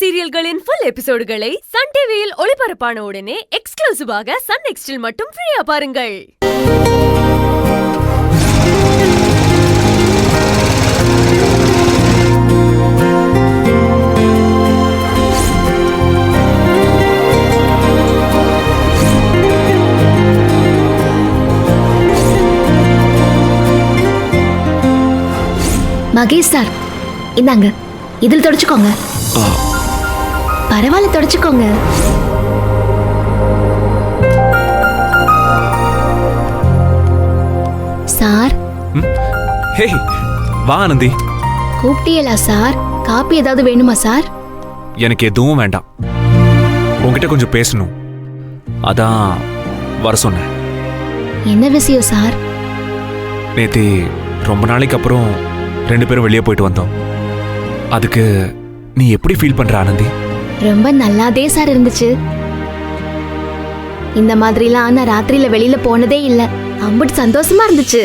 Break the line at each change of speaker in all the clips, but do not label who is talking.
சீரியல்களின் full எபிசோடுகளை Sun டிவியில் ஒளிபரப்பான உடனே எக்ஸ்க்ளூசிவாக சன் நெக்ஸ்டில் மட்டும் ஃப்ரீயா பாருங்கள்.
மகேஷ் சார், இந்தாங்க, இதில் தொடச்சுக்கோங்க. பரவாயில்ல, தொடச்சுக்கோங்க. சார்.
ஹே, வா ஆனந்தி.
கூப்பிட்டீங்களா சார்? காப்பி ஏதாவது வேணுமா சார்?
எனக்கு எதுவும் வேண்டாம். உங்ககிட்ட கொஞ்சம் பேசணும், அதான் வர சொன்னேன்.
என்ன விஷயம் சார்?
நேத்து ரொம்ப நாளைக்கு அப்புறம் 2 பேரும் வெளியே போயிட்டு வந்தோம். அதுக்கு நீ எப்படி ஃபீல் பண்ற ஆனந்தி?
ரொம்ப நல்லாதே சார் இருந்துச்சு. இந்த மாதிரிலாம் நான் ராத்திரியில வெளியில போனதே இல்ல. அம்புட்டு சந்தோஷமா இருந்துச்சு.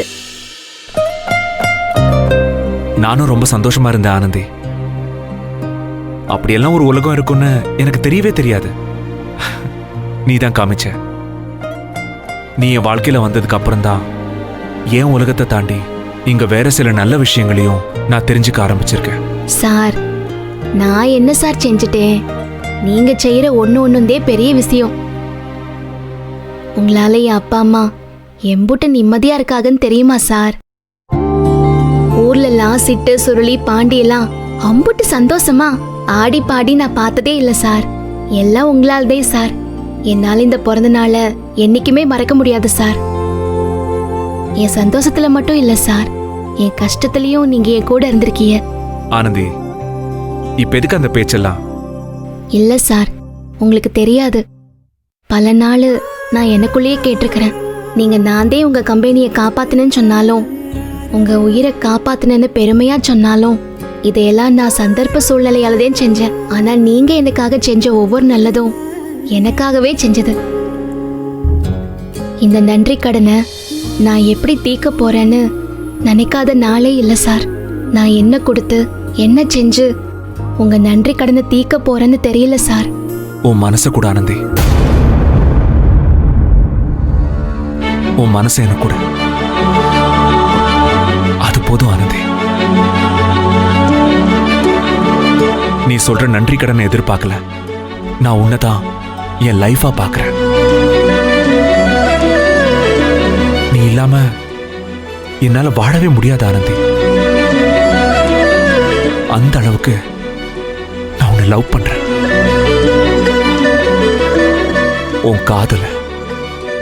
நானும் ரொம்ப சந்தோஷமா இருந்தேன் ஆனந்தி. அப்படியெல்லாம் ஒரு உலகம் இருக்குன்னு எனக்கு தெரியவே தெரியாது. நீ தான் காமிச்ச. நீ என் வாழ்க்கையில வந்ததுக்கு அப்புறம் தான் என் உலகத்தை தாண்டி இங்க வேற சில நல்ல விஷயங்களையும் நான் தெரிஞ்சுக்க ஆரம்பிச்சிருக்கேன்.
சார், நான் என்ன சார் செஞ்சுட்டேன்? நீங்க செய்யற ஒண்ணுந்தே பெரிய விஷயம். உங்களால என் அப்பா அம்மா எம்புட்டு நிம்மதியா இருக்காங்கன்னு தெரியுமா சார்? ஊர்ல எல்லாம் சிட்டு சுருளி பாண்டி எல்லாம் அம்புட்டு சந்தோஷமா ஆடி பாடி நான் பார்த்ததே இல்ல சார். எல்லாம் உங்களால்தே சார். என்னால இந்த பிறந்த நாளை என்னைக்குமே மறக்க முடியாது சார். என் சந்தோஷத்துல மட்டும் இல்ல சார், என் கஷ்டத்துலயும் நீங்க என் கூட இருந்திருக்கீங்க.
ஆனந்தி, இப்ப எதுக்கு அந்த பேச்செல்லாம்?
இல்ல சார், உங்களுக்கு தெரியாது. பல நாள் நான் எனக்குள்ளேயே கேட்டிருக்கிறேன். நீங்க நான்தே உங்க கம்பெனியை காப்பாத்தினேன்னு சொன்னாலும், உங்க உயிரை காப்பாத்தினேன்னு பெருமையா சொன்னாலும், இதையெல்லாம் நான் சந்தர்ப்ப சூழ்நிலையாலதான் செஞ்சேன். ஆனா நீங்க எனக்காக செஞ்ச ஒவ்வொரு நல்லதும் எனக்காகவே செஞ்சது. இந்த நன்றி கடனை நான் எப்படி தீர்க்க போறேன்னு நினைக்காத நாளே இல்ல சார். நான் என்ன கொடுத்து என்ன செஞ்சு உங்க நன்றி கடனை தீர்க்க போறேன்னு தெரியல சார்.
உன் மனசு கூட ஆனந்தி, உன் மனசு எனக்கு கூட. அது போதும் ஆனந்தி. நீ சொல்ற நன்றி கடனை எதிர்பார்க்கல. நான் உன்னதான் என் லைஃபா பாக்குறேன். நீ இல்லாம என்னால வாழவே முடியாது ஆனந்தி. அந்த அளவுக்கு நான் உன்னை லவ் பண்றேன். உன் காதல,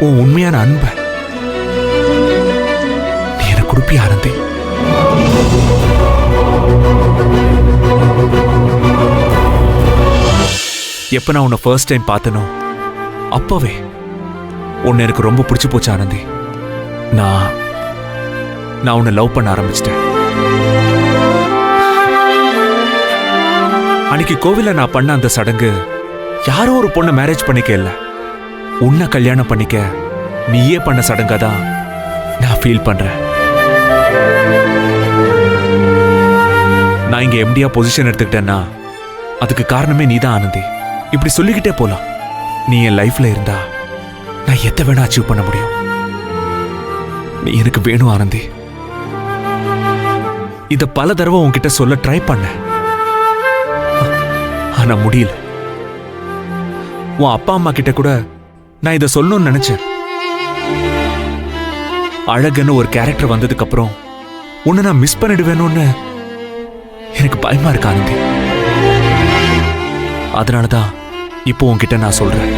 உன் உண்மையான அன்ப நீ எனக்கு கொடுப்பி ஆனந்தி. எப்ப நான் உன்னை ஃபர்ஸ்ட் டைம் பார்த்தனோ அப்பவே உன்னை எனக்கு ரொம்ப பிடிச்சு போச்சு ஆனந்தி. நான் உன்னை லவ் பண்ண ஆரம்பிச்சிட்டேன். அன்னைக்கு கோவில நான் பண்ண அந்த சடங்கு யாரோ ஒரு பொண்ணை மேரேஜ் பண்ணிக்க இல்ல, உன்னை கல்யாணம் பண்ணிக்க நீயே பண்ண சடங்காதான் நான் ஃபீல் பண்றேன். நான் இங்க எம்டியா பொசிஷன் எடுத்துக்கிட்டேன்னா அதுக்கு காரணமே நீதான் ஆனந்தி. இப்படி சொல்லிக்கிட்டே போலாம். நீ என் லைஃப்ல இருந்தா நான் எதை வேணா அச்சீவ் பண்ண முடியும். நீ எனக்கு வேணும் ஆனந்தி. இத பல தடவை உன்கிட்ட சொல்ல ட்ரை பண்ண, ஆனா முடியல. உன் அப்பா அம்மா கிட்ட கூட நான் இத சொல்லணும்னு நினைச்சேன். அழகுன்னு ஒரு கேரக்டர் வந்ததுக்கு அப்புறம் உன்னை நான் மிஸ் பண்ணிடுவேணும்னு எனக்கு பயமா இருக்கு ஆனந்தி. அதனாலதான் இப்போ உன்கிட்ட நான் சொல்றேன்,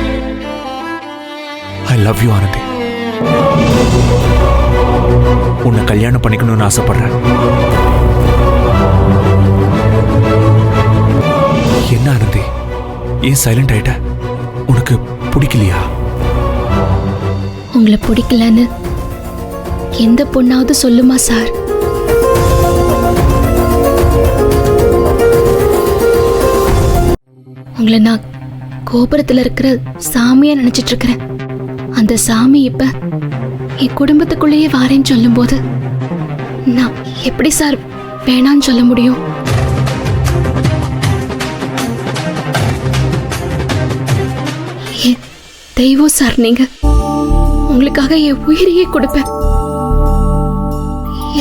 ஐ லவ் யூ ஆனந்தி. உன்னை கல்யாணம் பண்ணிக்கணும்னு ஆசைப்படுறேன். என்ன ஆனந்தி, ஏன் சைலண்ட் ஆயிட்ட? உனக்கு பிடிக்கலையா?
உங்களை பிடிக்கலன்னு எந்த பொண்ணாவது சொல்லுமா சார்? உங்களை நான் கோபுரத்துல இருக்கிற சாமியா நினைச்சிட்டு இருக்கிறேன். அந்த சாமி இப்ப என் குடும்பத்துக்குள்ளேயே வாரேன்னு சொல்லும் போது நான் எப்படி சார் வேணான்னு சொல்ல முடியும்? தெய்வம் சார் நீங்க. உங்களுக்காக என் உயிரையே கொடுப்பேன்.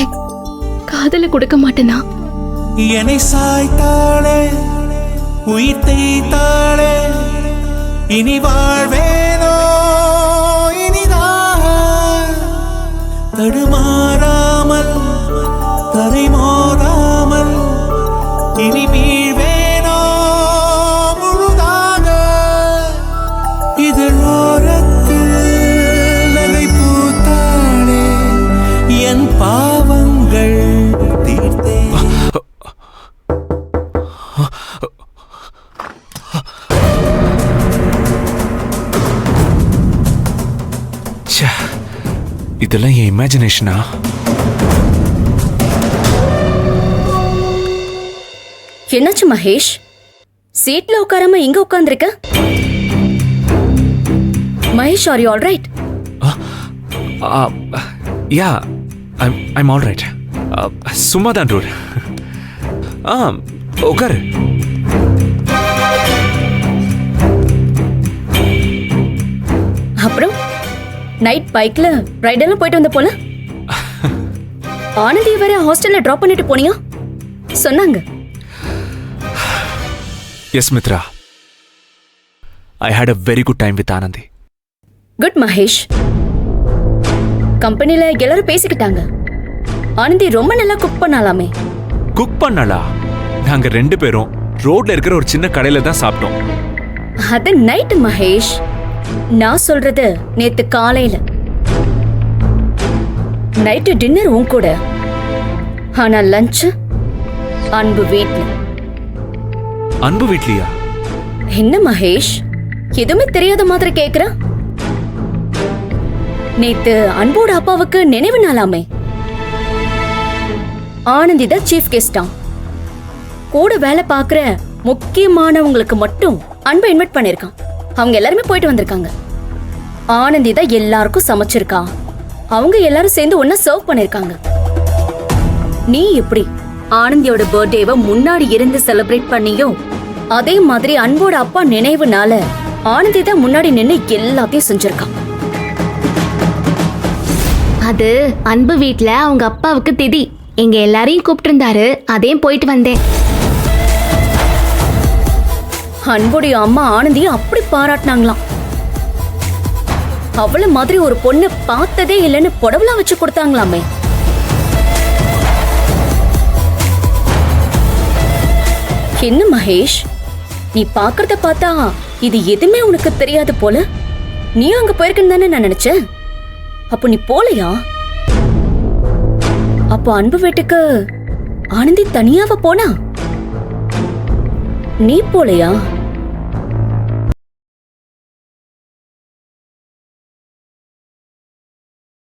என் காதல கொடுக்க மாட்டேனா?
என்னை சாய்த்தாளே, உயிர் தேய்த்தாளே, இனி வாழ்வேனோ இனிதாக, தடுமாறாமல் தரை மோதாமல் இனி வீழ்வேனோ முழுதாக, இதழோரத்தில் நகை பூத்தாளே, என் பாவங்கள் தீர்த்தே.
இதெல்லாம் என் இமேஜினேஷனா?
என்னாச்சு மகேஷ்? சீட்ல உட்காராம இங்க உட்கார்ந்திருக்க? Mahesh, are you all right?
Yeah, I'm all right. சும்மா தான் ரூட். உட்காரு.
அப்புறம் நைட் பைக்ல ரைடெல்லாம் போயிட்டு வந்த போல? ஆனந்தி வேற ஹாஸ்டல்ல டிராப் பண்ணிட்டு போனியா சொன்னாங்க.
Yes Mitra, I had a very good time with Anandhi.
Good Mahesh. கம்பெனில எல்லாரும் பேசிக்கிட்டாங்க, ஆனந்தி ரொம்ப நல்லா குக் பண்ணாலாமே.
குக் பண்ணலா? நாங்க 2 பேரும் ரோட்ல இருக்கிற ஒரு சின்ன கடையில தான் சாப்பிட்டோம்.
அது நைட் மகேஷ், நான் சொல்றது நேத்து காலையில. நைட்டு டின்னர் உன் கூட, ஆனா லஞ்ச் அன்பு வீட்ல.
அன்பு வீட்லயா?
என்ன மகேஷ், எதுவுமே தெரியாத மாதிரி கேக்குற? நேத்து அன்போட அப்பாவுக்கு நினைவு நாளாமே. ஆனந்தி தான் சீஃப் கெஸ்டா. கூட வேலை பாக்குற முக்கியமானவங்களுக்கு மட்டும் அன்பை இன்வைட் பண்ணிருக்கான். அவங்க எல்லாருமே போயிட்டு வந்திருக்காங்க. ஆனந்தி தான் எல்லாருக்கும் சமைச்சிருக்கா. அவங்க எல்லாரும் சேர்ந்து ஒன்னா சர்வ் பண்ணிருக்காங்க. நீ எப்படி ஆனந்தியோட பர்த்டேவை முன்னாடி இருந்து செலிப்ரேட் பண்ணியோ, அதே மாதிரி அன்போட அப்பா நினைவுனால ஆனந்தி தான் முன்னாடி நின்னு எல்லாத்தையும் செஞ்சிருக்கா.
அது அன்பு வீட்ல அவங்க அப்பாவுக்கு திதி. எங்க எல்லாரையும் கூப்பிட்டு இருந்தாரு, அதையும் போயிட்டு வந்தேன்.
அன்புடைய அம்மா ஆனந்தியை அப்படி பாராட்டினாங்களாம். அவள மாதிரி ஒரு பொண்ணு பார்த்ததே இல்லைன்னு புடவெல்லாம் வச்சு கொடுத்தாங்களாமே. என்ன மகேஷ், நீ பாக்குறத பார்த்தா இது எதுவுமே உனக்கு தெரியாது போல. நீயும் அங்க போயிருக்கன்னு தானே நான் நினைச்சேன். அப்போ நீ போலையா? அப்போ அன்பு வீட்டுக்கு ஆனந்தி தனியாவ போனா? நீ போலையா?